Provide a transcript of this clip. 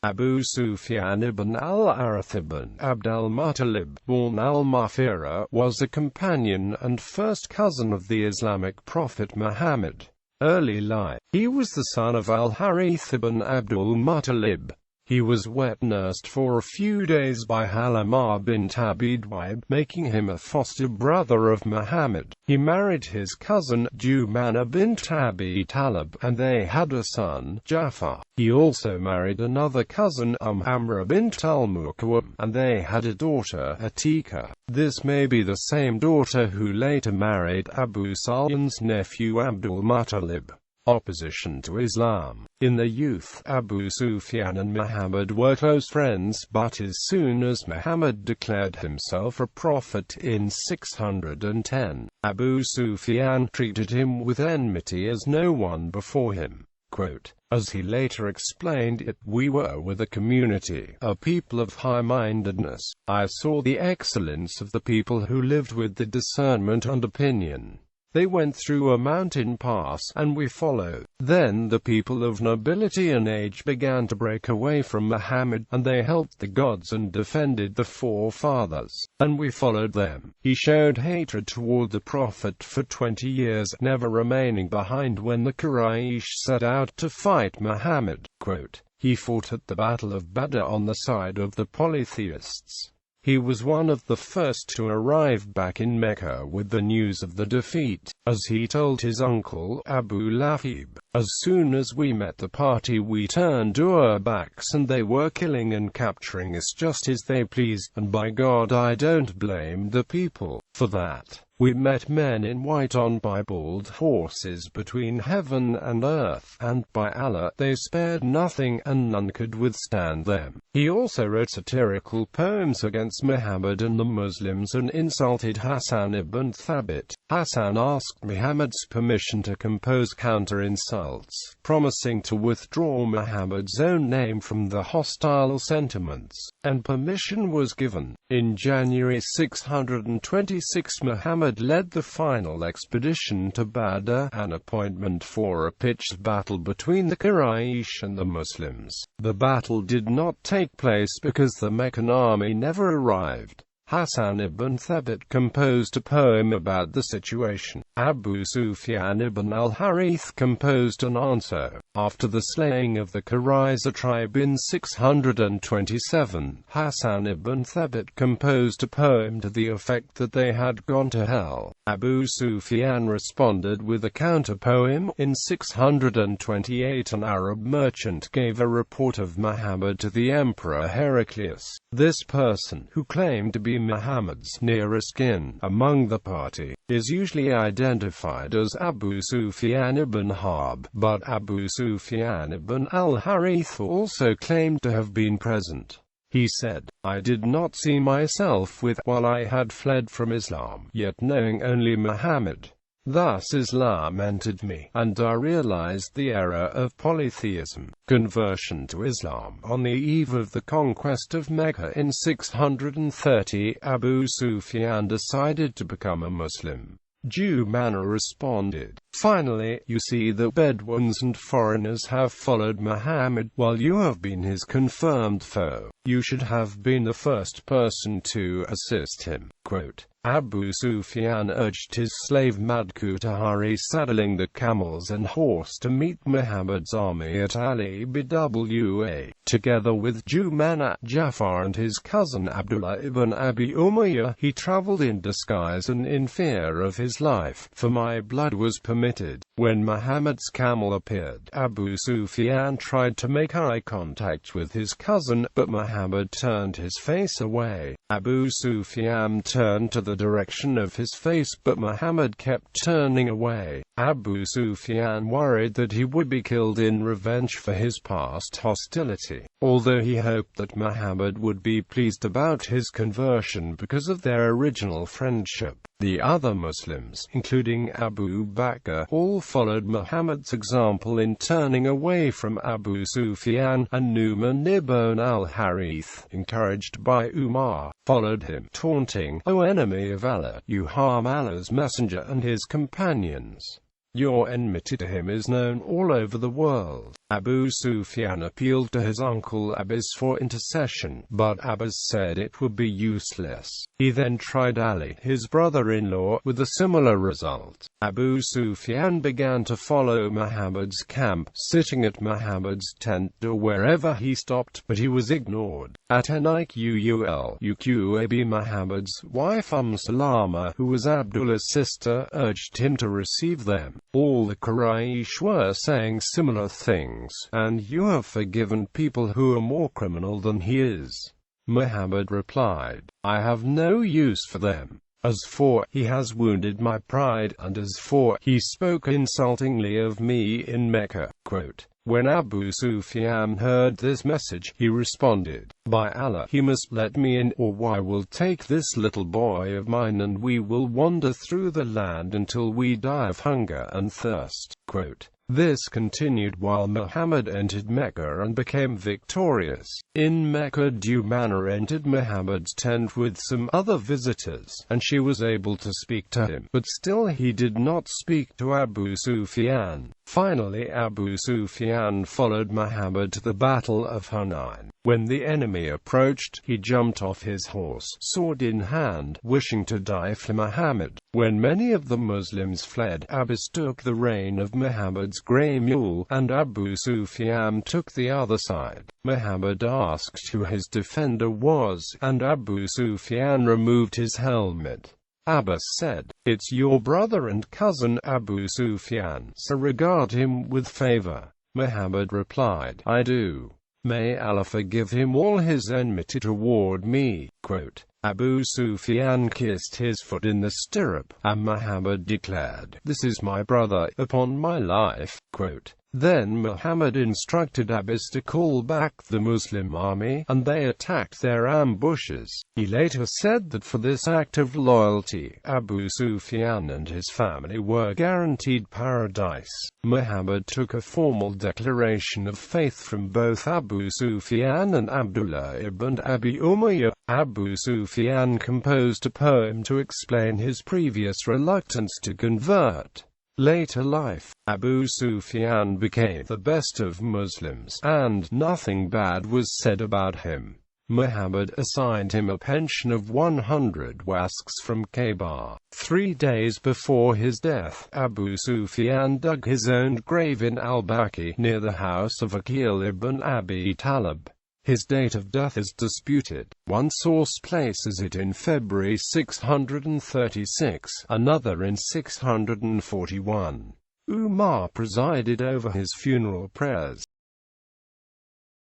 Abu Sufyan ibn al-Harith ibn Abd al-Muṭṭalib, born al-Mughīrah, was a companion and first cousin of the Islamic prophet Muhammad. Early life. He was the son of al-Harith ibn Abdul Muṭṭalib. He was wet-nursed for a few days by Halima bint Abi Talib, making him a foster brother of Muhammad. He married his cousin, Jumana bint Abi Talib, and they had a son, Ja'far. He also married another cousin, Amra bint al-Mughīrah, and they had a daughter, Atika. This may be the same daughter who later married Abu Sufyan's nephew Abdul Muṭṭalib. Opposition to Islam. In the youth, Abu Sufyan and Muhammad were close friends, but as soon as Muhammad declared himself a prophet in 610, Abu Sufyan treated him with enmity as no one before him. Quote, as he later explained it, we were with a community, a people of high-mindedness. I saw the excellence of the people who lived with the discernment and opinion. They went through a mountain pass, and we followed. Then the people of nobility and age began to break away from Muhammad, and they helped the gods and defended the forefathers, and we followed them. He showed hatred toward the Prophet for 20 years, never remaining behind when the Quraysh set out to fight Muhammad. Quote, he fought at the Battle of Badr on the side of the polytheists. He was one of the first to arrive back in Mecca with the news of the defeat, as he told his uncle, Abu Lahab. As soon as we met the party we turned our backs and they were killing and capturing us just as they pleased, and by God I don't blame the people for that. We met men in white on piebald horses between heaven and earth, and by Allah, they spared nothing, and none could withstand them. He also wrote satirical poems against Muhammad and the Muslims and insulted Hassan ibn Thabit. Hassan asked Muhammad's permission to compose counter-insults, promising to withdraw Muhammad's own name from the hostile sentiments, and permission was given. In January 626 Muhammad led the final expedition to Badr, an appointment for a pitched battle between the Quraysh and the Muslims. The battle did not take place because the Meccan army never arrived. Hassan ibn Thabit composed a poem about the situation. Abu Sufyan ibn al-Harith composed an answer. After the slaying of the Qurayza tribe in 627, Hassan ibn Thabit composed a poem to the effect that they had gone to hell. Abu Sufyan responded with a counter-poem. In 628 an Arab merchant gave a report of Muhammad to the Emperor Heraclius. This person, who claimed to be Muhammad's nearest kin among the party, is usually identified as Abu Sufyan ibn Harb, but Abu Sufyan ibn al-Harith also claimed to have been present. He said, I did not see myself with while I had fled from Islam, yet knowing only Muhammad. Thus Islam entered me, and I realized the error of polytheism. Conversion to Islam. On the eve of the conquest of Mecca in 630, Abu Sufyan decided to become a Muslim. Jumana responded, finally, you see that Bedouins and foreigners have followed Muhammad, while you have been his confirmed foe. You should have been the first person to assist him. Quote, Abu Sufyan urged his slave Madku to hurry saddling the camels and horse to meet Muhammad's army at Ali Bwa. Together with Jumana, Ja'far and his cousin Abdullah ibn Abi Umayyah, he traveled in disguise and in fear of his life, for my blood was permitted. When Muhammad's camel appeared, Abu Sufyan tried to make eye contact with his cousin, but Muhammad turned his face away. Abu Sufyan turned to the direction of his face, but Muhammad kept turning away. Abu Sufyan worried that he would be killed in revenge for his past hostility, although he hoped that Muhammad would be pleased about his conversion because of their original friendship. The other Muslims, including Abu Bakr, all followed Muhammad's example in turning away from Abu Sufyan, and Nu'man ibn al-Harith, encouraged by Umar, followed him, taunting, O enemy of Allah, you harm Allah's messenger and his companions. Your enmity to him is known all over the world. Abu Sufyan appealed to his uncle Abbas for intercession, but Abbas said it would be useless. He then tried Ali, his brother-in-law, with a similar result. Abu Sufyan began to follow Muhammad's camp, sitting at Muhammad's tent or wherever he stopped, but he was ignored. At Niqul Muhammad's wife Salama, who was Abdullah's sister, urged him to receive them. All the Quraysh were saying similar things, and you have forgiven people who are more criminal than he is. Muhammad replied, I have no use for them. As for, he has wounded my pride, and as for, he spoke insultingly of me in Mecca. Quote, when Abu Sufyan heard this message, he responded, by Allah, he must let me in, or I will take this little boy of mine and we will wander through the land until we die of hunger and thirst. Quote, this continued while Muhammad entered Mecca and became victorious. In Mecca, Dumana entered Muhammad's tent with some other visitors, and she was able to speak to him, but still he did not speak to Abu Sufyan. Finally, Abu Sufyan followed Muhammad to the Battle of Hunain. When the enemy approached, he jumped off his horse, sword in hand, wishing to die for Muhammad. When many of the Muslims fled, Abbas took the rein of Muhammad's grey mule, and Abu Sufyan took the other side. Muhammad asked who his defender was, and Abu Sufyan removed his helmet. Abbas said, it's your brother and cousin Abu Sufyan, so regard him with favor. Muhammad replied, I do. May Allah forgive him all his enmity toward me. Quote, Abu Sufyan kissed his foot in the stirrup, and Muhammad declared, this is my brother, upon my life. Quote, then Muhammad instructed Abbas to call back the Muslim army, and they attacked their ambushes. He later said that for this act of loyalty, Abu Sufyan and his family were guaranteed paradise. Muhammad took a formal declaration of faith from both Abu Sufyan and Abdullah ibn Abi Umayyah. Abu Sufyan composed a poem to explain his previous reluctance to convert. Later life, Abu Sufyan became the best of Muslims, and nothing bad was said about him. Muhammad assigned him a pension of 100 wasks from Khaybar. 3 days before his death, Abu Sufyan dug his own grave in al-Baqi, near the house of Aqil ibn Abi Talib. His date of death is disputed. One source places it in February 636, another in 641. Umar presided over his funeral prayers.